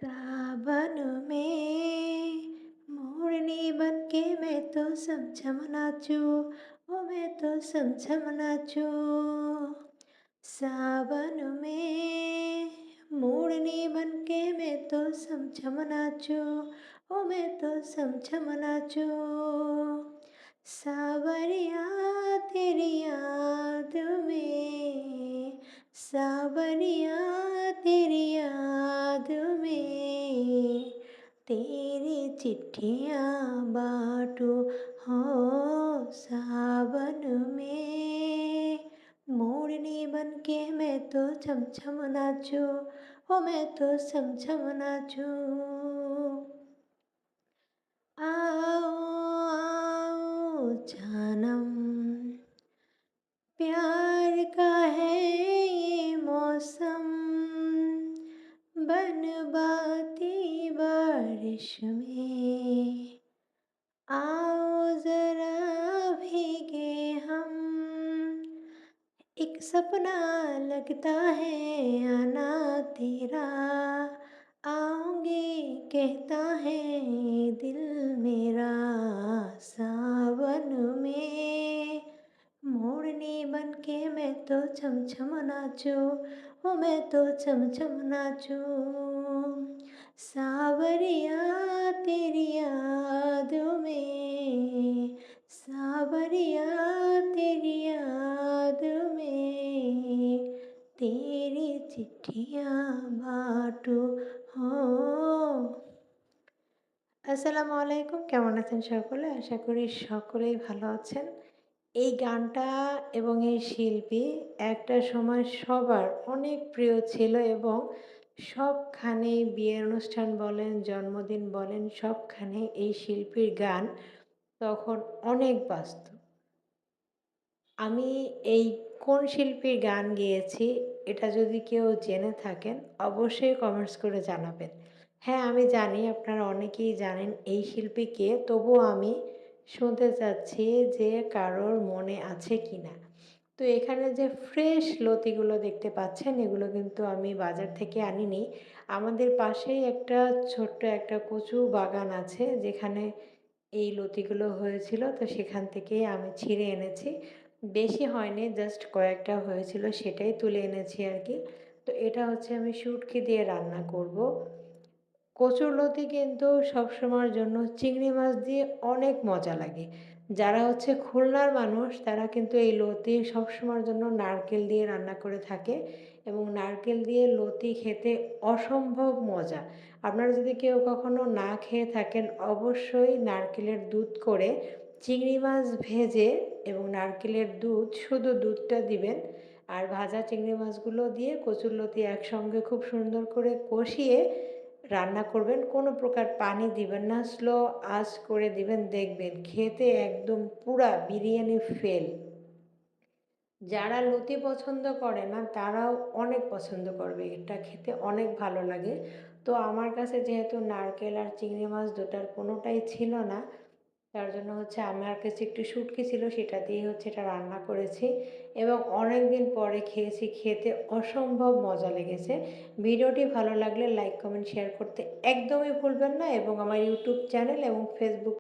सावन में मोरनी बन के मैं तो समझम नाचूं, ओ मैं तो समझम नाचूं। सावन में मोरनी बन के मैं तो समझम नाचूं, ओ मैं तो समझम नाचूं। सावरिया तेरी याद में, सावरिया तेरी याद में, तेरी चिट्ठियाँ बाँटूं हो सावन में। मोरनी बन के मैं तो छम छम नाचूं, ओ मैं तो छम छम नाचूं। आओ आओ जानम, प्यार का है ये मौसम, बनबाती बारिश में। आओ जरा भीगे हम, एक सपना लगता है आना तेरा। आऊंगी कहता है दिल मेरा। सावन में मोरनी बन के मैं तो छम छम नाचूं, ओ मैं तो छम छम नाचूं। सावरिया तेरी याद में, सावरिया तेरी याद में, तेरी चिट्ठियाँ बाँटूं हो। আসসালামু আলাইকুম। কেমন আছেন সকলে? আশা করি সকলেই ভালো আছেন। এই গানটা এবং এই শিল্পী একটা সময় সবার অনেক প্রিয় ছিল এবং সবখানেই বিয়ের অনুষ্ঠান বলেন, জন্মদিন বলেন, সবখানে এই শিল্পীর গান তখন অনেক বাজত। আমি এই কোন শিল্পীর গান গেয়েছি এটা যদি কেউ জেনে থাকেন অবশ্যই কমেন্টস করে জানাবেন। হ্যাঁ, আমি জানি আপনারা অনেকেই জানেন এই শিল্পী কে, তবুও আমি শুনতে চাচ্ছি যে কারোর মনে আছে কিনা। তো এখানে যে ফ্রেশ লতিগুলো দেখতে পাচ্ছেন এগুলো কিন্তু আমি বাজার থেকে আনিনি। আমাদের পাশেই একটা ছোট্ট একটা কচু বাগান আছে যেখানে এই লতিগুলো হয়েছিল, তো সেখান থেকেই আমি ছিঁড়ে এনেছি। বেশি হয়নি, জাস্ট কয়েকটা হয়েছিল সেটাই তুলে এনেছি আর কি। তো এটা হচ্ছে আমি শুটকি দিয়ে রান্না করব। কচুরলতি কিন্তু সবসময়ের জন্য চিংড়ি মাছ দিয়ে অনেক মজা লাগে। যারা হচ্ছে খুলনার মানুষ তারা কিন্তু এই লতি সবসময়ের জন্য নারকেল দিয়ে রান্না করে থাকে এবং নারকেল দিয়ে লতি খেতে অসম্ভব মজা। আপনারা যদি কেউ কখনো না খেয়ে থাকেন অবশ্যই নারকেলের দুধ করে চিংড়ি মাছ ভেজে এবং নারকেলের দুধ শুধু দুধটা দিবেন আর ভাজা চিংড়ি মাছগুলো দিয়ে কচুরলতি একসঙ্গে খুব সুন্দর করে কষিয়ে রান্না করবেন। কোনো প্রকার পানি দিবেন না, স্লো আঁচ করে দিবেন, দেখবেন খেতে একদম পুরা বিরিয়ানি ফেল। যারা লতি পছন্দ করে না তারাও অনেক পছন্দ করবে, এটা খেতে অনেক ভালো লাগে। তো আমার কাছে যেহেতু নারকেল আর চিংড়ি মাছ দুটার কোনোটাই ছিল না, তার জন্য হচ্ছে আমার কাছে একটু শুটকি ছিল সেটা দিয়ে হচ্ছে এটা রান্না করেছি এবং অনেক দিন পরে খেয়েছি, খেতে অসম্ভব মজা লেগেছে। ভিডিওটি ভালো লাগলে লাইক কমেন্ট শেয়ার করতে একদমই ভুলবেন না এবং আমার ইউটিউব চ্যানেল এবং ফেসবুক